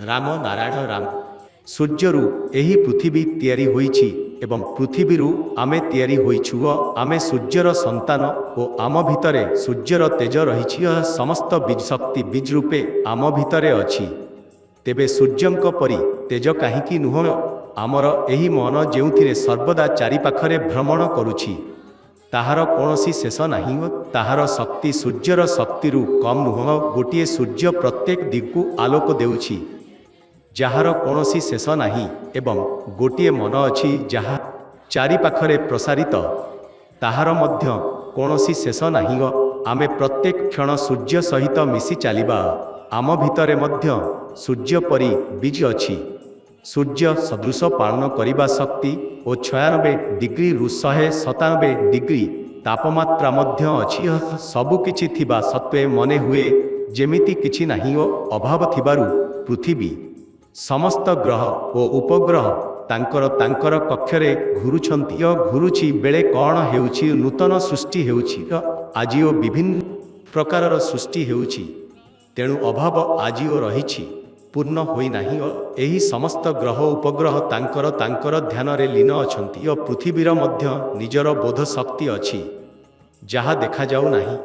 ରାମ ନାରାୟଣ ରାମ। ସୂର୍ଯ୍ୟରୁ ଏହି ପୃଥିବୀ ତିଆରି ହୋଇଛି ଏବଂ ପୃଥିବୀରୁ ଆମେ ତିଆରି ହୋଇଛୁ ଓ ଆମେ ସୂର୍ଯ୍ୟର ସନ୍ତାନ ଓ ଆମ ଭିତରେ ସୂର୍ଯ୍ୟର ତେଜ ରହିଛି ଓ ସମସ୍ତ ବୀଜ ଶକ୍ତି ବୀଜ ରୂପେ ଆମ ଭିତରେ ଅଛି। ତେବେ ସୂର୍ଯ୍ୟଙ୍କ ପରି ତେଜ କାହିଁକି ନୁହଁ? ଆମର ଏହି ମନ ଯେଉଁଥିରେ ସର୍ବଦା ଚାରିପାଖରେ ଭ୍ରମଣ କରୁଛି, ତାହାର କୌଣସି ଶେଷ ନାହିଁ ଓ ତାହାର ଶକ୍ତି ସୂର୍ଯ୍ୟର ଶକ୍ତିରୁ କମ୍ ନୁହଁ। ଗୋଟିଏ ସୂର୍ଯ୍ୟ ପ୍ରତ୍ୟେକ ଦିଗକୁ ଆଲୋକ ଦେଉଛି, ଯାହାର କୌଣସି ଶେଷ ନାହିଁ ଏବଂ ଗୋଟିଏ ମନ ଅଛି ଯାହା ଚାରିପାଖରେ ପ୍ରସାରିତ, ତାହାର ମଧ୍ୟ କୌଣସି ଶେଷ ନାହିଁ ଓ ଆମେ ପ୍ରତ୍ୟେକ କ୍ଷଣ ସୂର୍ଯ୍ୟ ସହିତ ମିଶି ଚାଲିବା। ଆମ ଭିତରେ ମଧ୍ୟ ସୂର୍ଯ୍ୟ ପରି ବୀଜ ଅଛି। ସୂର୍ଯ୍ୟ ସଦୃଶ ପାଳନ କରିବା ଶକ୍ତି ଓ 96 ଡିଗ୍ରୀରୁ 197 ଡିଗ୍ରୀ ତାପମାତ୍ରା ମଧ୍ୟ ଅଛି। ସବୁକିଛି ଥିବା ସତ୍ତ୍ୱେ ମନେ ହୁଏ ଯେମିତି କିଛି ନାହିଁ ଓ ଅଭାବ ଥିବାରୁ ପୃଥିବୀ, ସମସ୍ତ ଗ୍ରହ ଓ ଉପଗ୍ରହ ତାଙ୍କର ତାଙ୍କର କକ୍ଷରେ ଘୁରୁଛନ୍ତି ଓ ଘୁରୁଛି ବେଳେ କ'ଣ ହେଉଛି? ନୂତନ ସୃଷ୍ଟି ହେଉଛି ଓ ଆଜି ଓ ବିଭିନ୍ନ ପ୍ରକାରର ସୃଷ୍ଟି ହେଉଛି। ତେଣୁ ଅଭାବ ଆଜିও ରହିଛି, ପୂର୍ଣ୍ଣ ହୋଇନାହିଁ ଓ ଏହି ସମସ୍ତ ଗ୍ରହ ଉପଗ୍ରହ ତାଙ୍କର ତାଙ୍କର ଧ୍ୟାନରେ ଲୀନ ଅଛନ୍ତି ଓ ପୃଥିବୀର ମଧ୍ୟ ନିଜର ବୋଧ ଶକ୍ତି ଅଛି, ଯାହା ଦେଖାଯାଉ ନାହିଁ।